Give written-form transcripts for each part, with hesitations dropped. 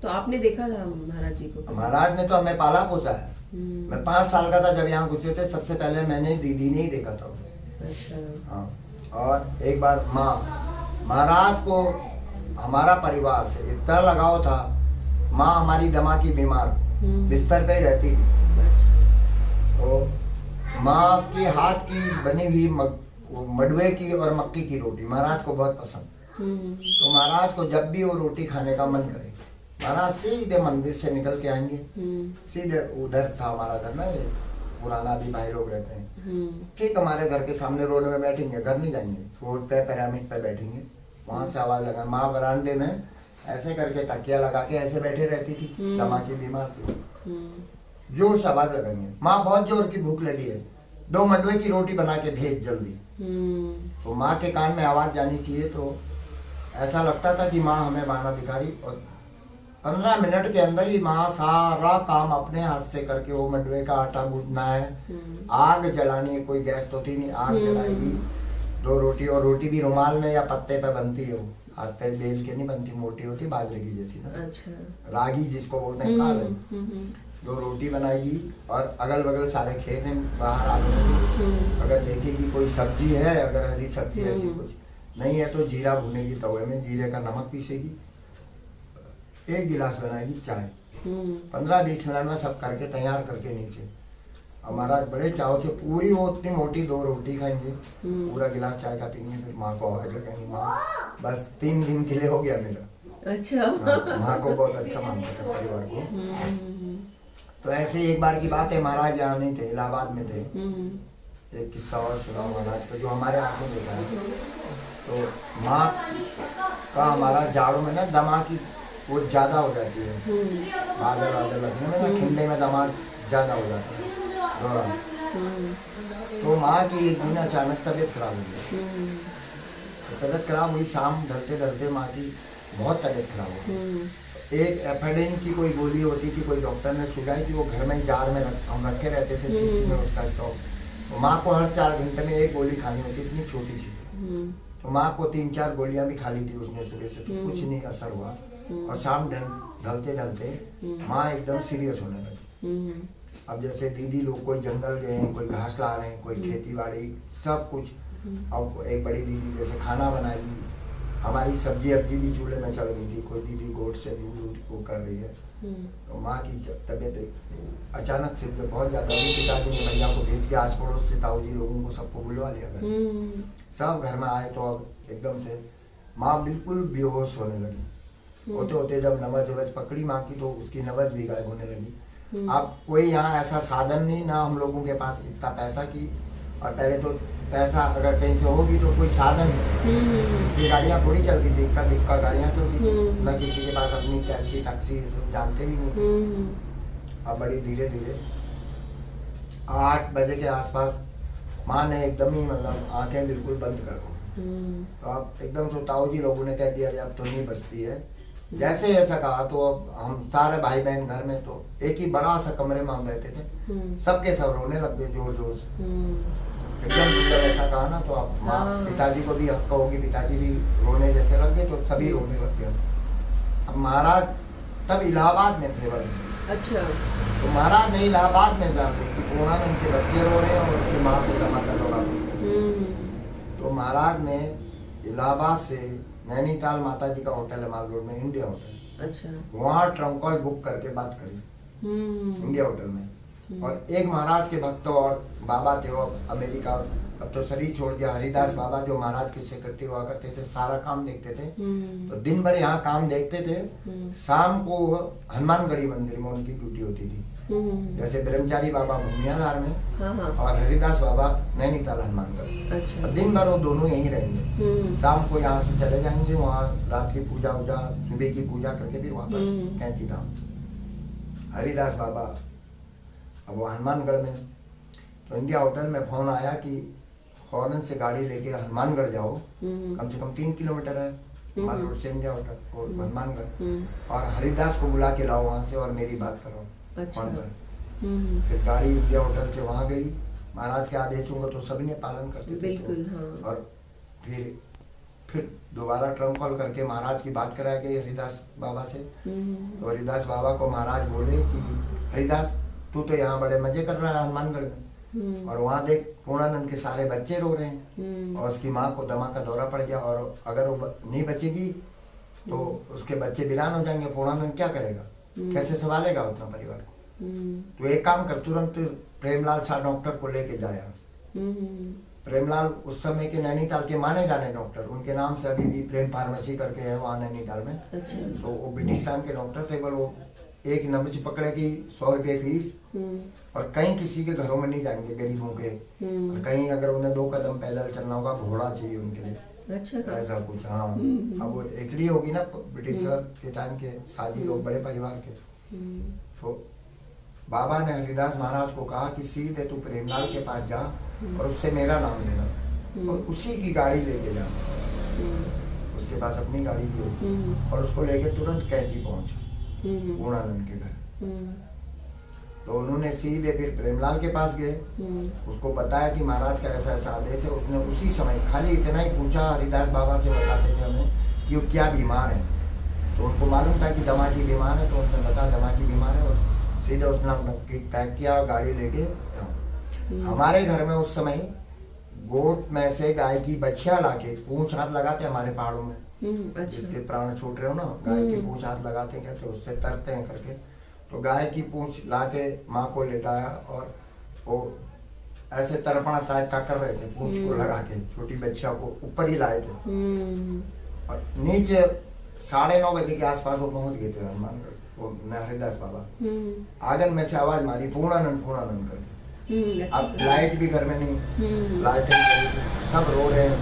तो आपने देखा था महाराज जी को? महाराज ने तो हमें पाला पोसा है। मैं 5 साल का था जब यहाँ घुसे थे, सबसे पहले मैंने दीदी ने ही देखा था उन्हें। अच्छा। हाँ, और एक बार माँ, महाराज को हमारा परिवार से इतना लगाव था। माँ हमारी दमा की बीमार बिस्तर पे ही रहती थी। अच्छा। तो माँ के हाथ की बनी हुई मडवे की और मक्की की रोटी महाराज को बहुत पसंद। तो महाराज को जब भी वो रोटी खाने का मन करे, महाराज सीधे मंदिर से निकल के आएंगे, सीधे उधर था हमारा घर में, पुराना भी भाई लोग रहते हैं, ठीक हमारे घर के सामने रोड में बैठेंगे, घर नहीं जाएंगे, रोड पे पिरामिड पे बैठेंगे, वहां से आवाज लगा। माँ बरामदे में ऐसे करके तकिया लगा के ऐसे बैठे रहती थी, दमा की बीमार थी, जोर से आवाज लगाएंगे, माँ बहुत जोर की भूख लगी है, 2 मंडवे की रोटी बना के भेज जल्दी। तो माँ के कान में आवाज जानी चाहिए। तो ऐसा लगता था कि माँ हमें बहाना दिखा रही, और 15 मिनट के अंदर ही माँ सारा काम अपने हाथ से करके, वो मंडवे का आटा गूंथना है, आग जलानी है, कोई गैस तो थी नहीं, आग जलाएगी, 2 रोटी, और रोटी भी रुमाल में या पत्ते पे बनती है, वो हाथ पे बेल के नहीं बनती, मोटी होती बाजरे की जैसी ना। अच्छा। रागी जिसको बोलते हैं, काले। 2 रोटी बनाएगी, और अगल बगल सारे खेत हैं, बाहर आ जाएगी, अगर देखेगी कोई सब्जी है, अगर हरी सब्जी ऐसी कुछ नहीं है तो जीरा भुनेगी तवे में, जीरे का नमक पीसेगी, 1 गिलास बनाएगी चाय, 15-20 मिनट में सब करके तैयार करके नीचे। हमारा बड़े चाव से पूरी वो उतनी मोटी 2 रोटी खाएंगे, पूरा गिलास चाय का पीएंगे, फिर माँ को आवाज लगाएंगे, माँ बस 3 दिन के लिए हो गया मेरा। अच्छा। माँ को बहुत अच्छा मानता था परिवार को। तो ऐसे एक बार की बात है, महाराज यहाँ नहीं थे, इलाहाबाद में थे। एक किस्सा और सुनाओ महाराज का, जो हमारे आंखों में देखा है। तो माँ का हमारा जाड़ों में ना दमा की वो ज्यादा हो जाती है, बादल बादल लगने में ना, ठंडे में दमा ज्यादा हो जाता है दौरान। तो माँ की एक दिन अचानक तबीयत खराब हो गई। तो तबीयत खराब हुई, शाम ढलते ढलते माँ की बहुत तबीयत खराब हो गई। एक एफेडिन की कोई गोली होती थी, कोई डॉक्टर ने सुझाई थी, वो घर में जार में हम रखे रहते थे, शीशी में उसका स्टॉक। तो माँ को हर 4 घंटे में 1 गोली खानी होती, इतनी छोटी सी। तो माँ को 3-4 गोलियां भी खा ली थी उसने सुबह से, तो कुछ नहीं असर हुआ, और शाम ढलते ढलते माँ एकदम सीरियस होने लगी। अब जैसे दीदी लोग कोई जंगल गए हैं, कोई घास ला रहे हैं, कोई खेती बाड़ी सब कुछ। अब एक बड़ी दीदी जैसे खाना बनाएगी, हमारी सब्जी अब्जी भी चूल्हे में चढ़ गई थी, कोई दीदी गोट से दूध वो कर रही है। तो माँ की तबीयत अचानक से जब बहुत ज्यादा हुई, पिताजी ने भैया को भेज के आस पड़ोस से ताऊ जी लोगों को सबको बुलवा लिया घर। सब घर में आए, तो अब एकदम से माँ बिल्कुल बेहोश होने लगी। होते होते जब नब्ज वब्ज पकड़ी माँ की, तो उसकी नब्ज भी गायब होने लगी। अब कोई यहाँ ऐसा साधन नहीं, ना हम लोगों के पास इतना पैसा की, और पहले तो पैसा अगर कहीं से होगी तो कोई साधन नहीं, ये गाड़ियाँ थोड़ी चलती थी, इक्का दिक्का गाड़ियाँ चलती थी, न किसी के पास अपनी टैक्सी जानते भी नहीं थे। अब बड़ी धीरे धीरे 8 बजे के आसपास माँ ने एकदम ही मतलब आंखें बिल्कुल बंद कर दी। तो अब एकदम से ताऊ जी लोगों ने कह दिया अरे अब तो नहीं बचती है। जैसे ऐसा कहा तो अब हम सारे भाई बहन घर में, तो एक ही बड़ा सा कमरे में हम रहते थे, सबके सब रोने लग गए जोर जोर से। एकदम से जब ऐसा कहा ना, तो अब माँ पिताजी को भी हक होगी, पिताजी भी रोने जैसे लग गए, तो सभी रोने लग गए। अब महाराज तब इलाहाबाद में थे बड़े। अच्छा। तो महाराज ने इलाहाबाद में जान ली कि पूर्णा उनके बच्चे रो रहे हैं और उनकी माँ को धमाका दौड़ा। तो महाराज ने इलाहाबाद से नैनीताल माता जी का होटल है माल रोड में, इंडिया होटल। अच्छा। वहाँ ट्रंक कॉल बुक करके बात करी इंडिया होटल में। और एक महाराज के भक्त और बाबा थे, वो अमेरिका, अब तो शरीर छोड़ दिया, हरिदास बाबा, जो महाराज के सेक्रेटरी हुआ करते थे, सारा काम देखते थे। तो दिन भर यहाँ काम देखते थे, शाम को हनुमानगढ़ी मंदिर में उनकी ड्यूटी होती थी। जैसे ब्रह्मचारी बाबा भूमियाधार में, और हरिदास बाबा नैनीताल हनुमानगढ़। अच्छा। दिन भर वो दोनों यहीं रहेंगे, शाम को यहाँ से चले जाएंगे, वहाँ रात की पूजा वूजा, सुबह की पूजा करके फिर वापस कैंची धाम। हरिदास बाबा अब वो हनुमानगढ़ में। तो इंडिया होटल में फोन आया कि फौरन से गाड़ी लेके हनुमानगढ़ जाओ, कम से कम 3 किलोमीटर है माल रोड से इंडिया होटल और हनुमानगढ़, और हरिदास को बुला के लाओ वहाँ से और मेरी बात करो फोन पर। फिर गाड़ी इंडिया होटल से वहाँ गई। महाराज के आदेश होंगे तो सभी ने पालन करते थे। बिल्कुल, हाँ। और फिर फिर दोबारा ट्रंक कॉल करके महाराज की बात कराई गई हरिदास बाबा से। तो हरिदास बाबा को महाराज बोले कि हरिदास तू तो यहाँ बड़े मजे कर रहा है हनुमानगढ़ में, और वहाँ देख पूर्णानंद के सारे बच्चे रो रहे हैं, और उसकी माँ को दमा का दौरा पड़ गया, और अगर वो नहीं बचेगी तो उसके बच्चे वीरान हो जाएंगे, पूर्णानंद क्या करेगा, कैसे संभालेगा उतना परिवार को। तो एक काम कर, तुरंत प्रेमलाल शाह डॉक्टर को लेके जाया। प्रेमलाल उस समय के नैनीताल के माने जाने डॉक्टर, उनके नाम से अभी भी प्रेम फार्मेसी करके है वहाँ नैनीताल में। अच्छा। तो वो ब्रिटिश टाइम के डॉक्टर थे, वो एक नब्ज पकड़े की 100 रुपये फीस, और कहीं किसी के घरों में नहीं जाएंगे गरीबों के, और कहीं अगर उन्हें 2 कदम पैदल चलना होगा घोड़ा चाहिए उनके लिए। अच्छा। ऐसा कुछ। हाँ। अब वो एकड़ी होगी ना ब्रिटिशर के टाइम के साजी लोग, बड़े परिवार के। तो बाबा ने हरिदास महाराज को कहा कि सीधे तू प्रेमलाल के पास जा और उससे मेरा नाम लेना, और उसी की गाड़ी लेके जा। उसके पास अपनी गाड़ी थी, और उसको लेके तुरंत कैंची पहुंच पूर्णानंद के घर। तो उन्होंने सीधे फिर प्रेमलाल के पास गए, उसको बताया कि महाराज का ऐसा ऐसा आदेश है। उसने उसी समय खाली इतना ही पूछा, हरिदास बाबा से बताते थे हमें कि वो क्या बीमार है, तो उनको मालूम था कि दमा की बीमार है, तो उन्होंने बताया दमा की बीमार है, और सीधे उसने अपना किट पैक किया और गाड़ी लेके। हमारे घर में उस समय गोट में से गाय की बछिया लाके पूंछ हाथ लगाते हमारे पहाड़ों में, जिसके प्राण छूट रहे हो ना, गाय की पूंछ हाथ लगाते हैं, कहते उससे तरते हैं करके। तो गाय की पूंछ लाके माँ को लेटाया, और वो ऐसे तर्पणा टाइप का कर रहे थे, पूंछ को लगा के छोटी बच्चिया को ऊपर ही लाए थे, और नीचे 9:30 बजे के आसपास वो पहुंच गए थे हनुमानगढ़। वो हरिदास बाबा आंगन में से आवाज मारी, पूर्णानंद पूर्णानंद करके। अब लाइट भी घर में नहीं, लाइटें सब रो रहे हैं।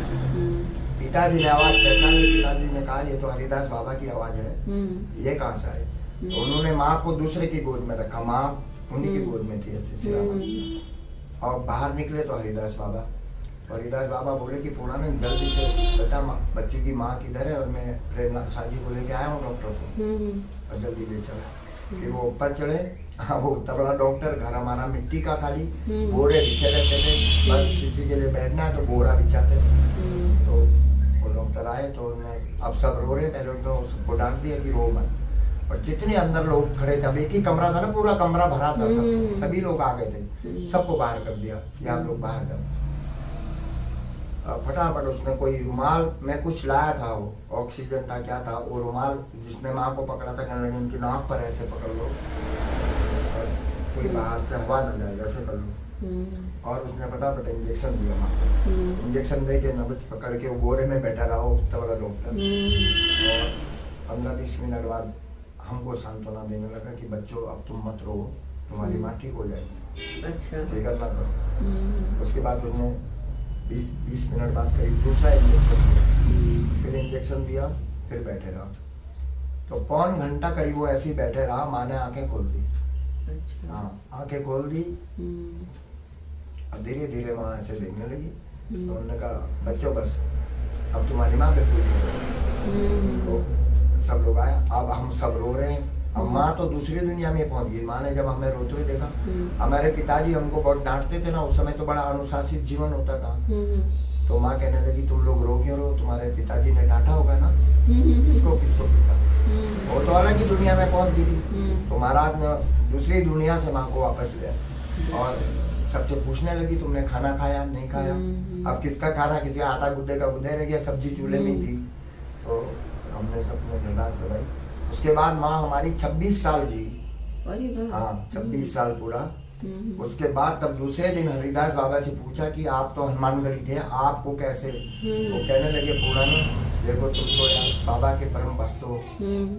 पिताजी ने आवाज पहचानी, पिताजी ने कहा ये तो हरिदास बाबा की आवाज है, ये कहाँ से आई। तो उन्होंने माँ को दूसरे की गोद में रखा, माँ उन्हीं की गोद में थी ऐसे सिराना, और बाहर निकले तो हरिदास बाबा। तो हरिदास बाबा बोले कि पूर्णानंद जल्दी से बता बच्चों की माँ किधर है, और मैं प्रेमलाल शाह जी को लेके आया हूँ डॉक्टर को, और जल्दी ले चला। फिर वो ऊपर चढ़े, वो तबड़ा डॉक्टर, घर हमारा मिट्टी का खाली, बोरे बिछे रहते थे, बस किसी के लिए बैठना है तो बोरा बिछाते थे। तो वो डॉक्टर आए तो उन्हें अब सब रो रहे, पहले उन्होंने उसको डांट दिया कि रो मत, और जितने अंदर लोग खड़े थे, अब एक ही कमरा था ना, पूरा कमरा भरा था, सभी लोग आ गए थे, सबको बाहर कर दिया कि आप लोग बाहर जाओ। फटाफट उसने कोई रुमाल में कुछ लाया था, वो ऑक्सीजन था क्या था, वो रुमाल जिसने माँ को पकड़ा था, कहने लगे उनकी नाक पर ऐसे पकड़ लो, और कोई बाहर से हवा न जाए, ऐसे कर लो। और उसने फटाफट इंजेक्शन दिया माँ को, इंजेक्शन दे के नब्ज पकड़ के वो बोरे में बैठा रहा वो तबला डॉक्टर, और 15-20 मिनट बाद हमको सांत्वना देने लगा कि बच्चों अब तुम मत रो, तुम्हारी माँ ठीक हो जाएगी, अच्छा फिक्र ना करो। उसके बाद उसने 20 मिनट बाद करीब दूसरा इंजेक्शन दिया, फिर इंजेक्शन दिया, फिर बैठे रहा। तो 1.25 घंटा करीब वो ऐसे ही बैठे रहा, माँ ने आंखें खोल दी। अच्छा। हाँ, आंखें खोल दी, अब धीरे धीरे माँ ऐसे देखने लगी। तो उन्होंने कहा बच्चों बस अब तुम्हारी माँ पे पूरी। तो सब लोग आए, अब हम सब रो रहे हैं, अब माँ तो दूसरी दुनिया में पहुंच गई। माँ ने जब हमें रोते हुए देखा, हमारे पिताजी हमको बहुत डांटते थे ना, उस समय तो बड़ा अनुशासित जीवन होता था। तो माँ कहने लगी तुम लोग रो क्यों रहो, तुम्हारे पिताजी ने डांटा होगा ना, किसको किसको पिता, वो तो अलग ही दुनिया में पहुंच गई थी। तो महाराज ने दूसरी दुनिया से माँ को वापस लिया, और सबसे पूछने लगी तुमने खाना खाया नहीं खाया। अब किसका खाना, किसी आटा गुद्दे का गुद्दे रह गया, सब्जी चूल्हे में थी। तो हमने सबने निर्दास बताई। उसके बाद माँ हमारी 26 साल जी। अरे वाह। हाँ, 26 साल पूरा। उसके बाद तब दूसरे दिन हरिदास बाबा से पूछा कि आप तो हनुमानगढ़ी थे, आपको कैसे। वो कहने लगे पूर्णानंद देखो तुम तो यार बाबा के परम भक्त हो,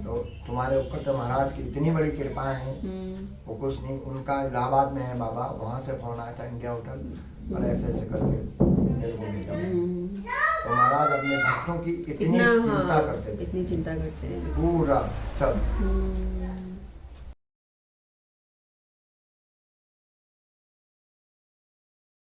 तो तुम्हारे ऊपर तो महाराज की इतनी बड़ी कृपाएं हैं, वो कुछ नहीं। उनका इलाहाबाद में है बाबा, वहाँ से फोन आया था इंडिया होटल, और ऐसे ऐसे करके मेरे को भेजा। तो महाराज अपने भक्तों की इतनी चिंता करते थे, इतनी चिंता करते हैं पूरा सब।